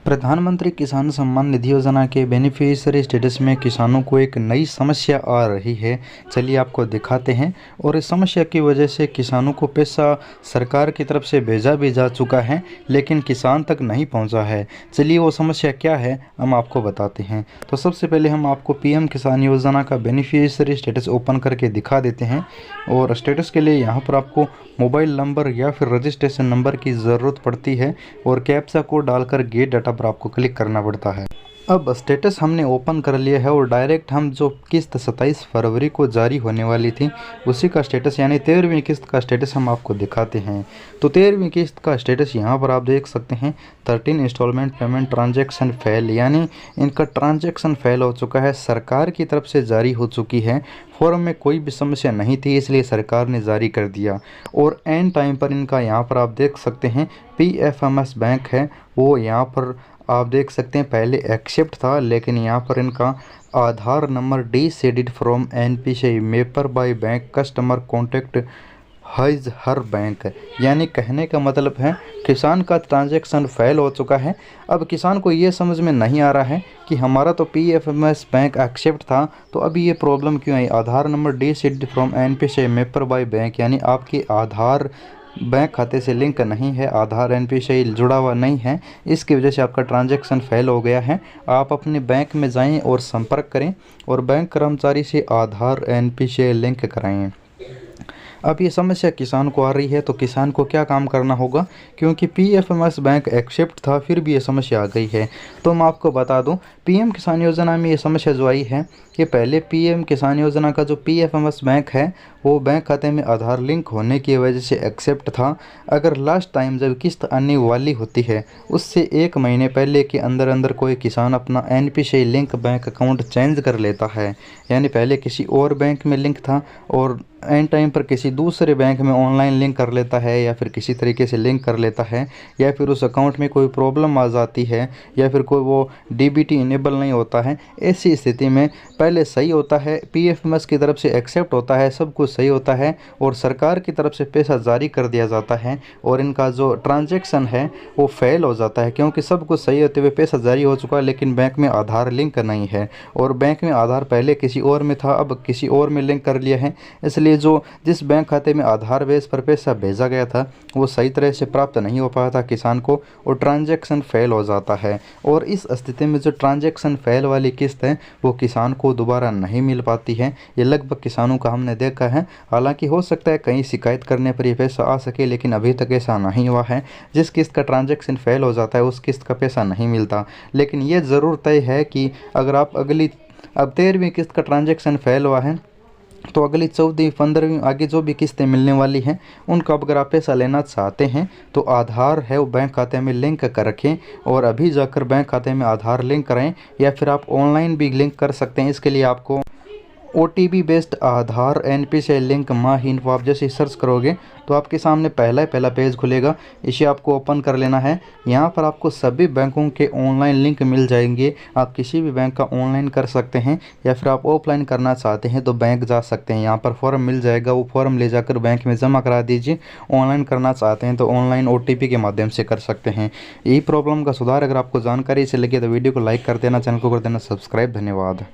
प्रधानमंत्री किसान सम्मान निधि योजना के बेनिफिशियरी स्टेटस में किसानों को एक नई समस्या आ रही है। चलिए आपको दिखाते हैं। और इस समस्या की वजह से किसानों को पैसा सरकार की तरफ से भेजा भी जा चुका है, लेकिन किसान तक नहीं पहुंचा है। चलिए वो समस्या क्या है हम आपको बताते हैं। तो सबसे पहले हम आपको पीएम किसान योजना का बेनिफिशियरी स्टेटस ओपन करके दिखा देते हैं। और स्टेटस के लिए यहाँ पर आपको मोबाइल नंबर या फिर रजिस्ट्रेशन नंबर की ज़रूरत पड़ती है और कैप्चा कोड डालकर गेट डाटा पर आपको क्लिक करना पड़ता है। अब स्टेटस हमने ओपन कर लिया है और डायरेक्ट हम जो किस्त 27 फरवरी को जारी होने वाली थी उसी का स्टेटस यानी 13वीं किस्त का स्टेटस हम आपको दिखाते हैं। तो 13वीं किस्त का स्टेटस यहाँ पर आप देख सकते हैं 13 इंस्टॉलमेंट पेमेंट ट्रांजैक्शन फेल, यानी इनका ट्रांजैक्शन फेल हो चुका है, सरकार की तरफ से जारी हो चुकी है। फॉर्म में कोई भी समस्या नहीं थी इसलिए सरकार ने जारी कर दिया। और एंड टाइम पर इनका यहाँ पर आप देख सकते हैं PFMS बैंक है वो यहाँ पर आप देख सकते हैं पहले एक्सेप्ट था, लेकिन यहाँ पर इनका Aadhaar number deseeded from NPCI mapper by bank customer contact his her bank, यानी कहने का मतलब है किसान का ट्रांजैक्शन फेल हो चुका है। अब किसान को ये समझ में नहीं आ रहा है कि हमारा तो PFMS बैंक एक्सेप्ट था, तो अभी ये प्रॉब्लम क्यों आई। Aadhaar number deseeded from NPCI mapper by bank, यानी आपके आधार बैंक खाते से लिंक नहीं है, आधार NPCI जुड़ा हुआ नहीं है, इसकी वजह से आपका ट्रांजैक्शन फेल हो गया है। आप अपने बैंक में जाएं और संपर्क करें और बैंक कर्मचारी से आधार NPCI लिंक कराएं। अब ये समस्या किसान को आ रही है तो किसान को क्या काम करना होगा, क्योंकि PFMS बैंक एक्सेप्ट था फिर भी ये समस्या आ गई है। तो मैं आपको बता दूं PM किसान योजना में ये समस्या जो आई है कि पहले PM किसान योजना का जो PFMS बैंक है वो बैंक खाते में आधार लिंक होने की वजह से एक्सेप्ट था। अगर लास्ट टाइम जब किस्त आने वाली होती है उससे 1 महीने पहले के अंदर अंदर कोई किसान अपना NPCI link bank account change कर लेता है, यानी पहले किसी और बैंक में लिंक था और एंड टाइम पर किसी दूसरे बैंक में ऑनलाइन लिंक कर लेता है या फिर किसी तरीके से लिंक कर लेता है, या फिर उस अकाउंट में कोई प्रॉब्लम आ जाती है या फिर कोई वो DBT इनेबल नहीं होता है, ऐसी स्थिति में पहले सही होता है PFMS की तरफ से एक्सेप्ट होता है, सब कुछ सही होता है और सरकार की तरफ से पैसा जारी कर दिया जाता है और इनका जो ट्रांजैक्शन है वो फेल हो जाता है, क्योंकि सब कुछ सही होते हुए पैसा जारी हो चुका है लेकिन बैंक में आधार लिंक नहीं है और बैंक में आधार पहले किसी और में था अब किसी और में लिंक कर लिया है। इसलिए जो जिस बैंक खाते में आधार बेस पर पैसा भेजा गया था वो सही तरह से प्राप्त नहीं हो पाया था किसान को और ट्रांजैक्शन फेल हो जाता है। और इस स्थिति में जो ट्रांजैक्शन फेल वाली किस्त है वो किसान को दोबारा नहीं मिल पाती है। ये लगभग किसानों का हमने देखा है, हालांकि हो सकता है कहीं शिकायत करने पर ये पैसा आ सके, लेकिन अभी तक ऐसा नहीं हुआ है। जिस किस्त का ट्रांजैक्शन फेल हो जाता है उस किस्त का पैसा नहीं मिलता। लेकिन ये ज़रूर तय है कि अगर आप अब 13वीं किस्त का ट्रांजैक्शन फेल हुआ है तो अगली 14वीं 15वीं आगे जो भी किस्तें मिलने वाली हैं उनका अगर आप पैसा लेना चाहते हैं तो आधार है वो बैंक खाते में लिंक कर रखें और अभी जाकर बैंक खाते में आधार लिंक कराएं, या फिर आप ऑनलाइन भी लिंक कर सकते हैं। इसके लिए आपको OTP बेस्ड आधार NPCI लिंक माही इन्फो आप जैसे सर्च करोगे तो आपके सामने पहला पेज खुलेगा, इसे आपको ओपन कर लेना है। यहाँ पर आपको सभी बैंकों के ऑनलाइन लिंक मिल जाएंगे, आप किसी भी बैंक का ऑनलाइन कर सकते हैं या फिर आप ऑफलाइन करना चाहते हैं तो बैंक जा सकते हैं। यहाँ पर फॉर्म मिल जाएगा, वो फॉर्म ले जाकर बैंक में जमा करा दीजिए। ऑनलाइन करना चाहते हैं तो ऑनलाइन OTP के माध्यम से कर सकते हैं। यही प्रॉब्लम का सुधार अगर आपको जानकारी से लगे तो वीडियो को लाइक कर देना, चैनल को कर देना सब्सक्राइब। धन्यवाद।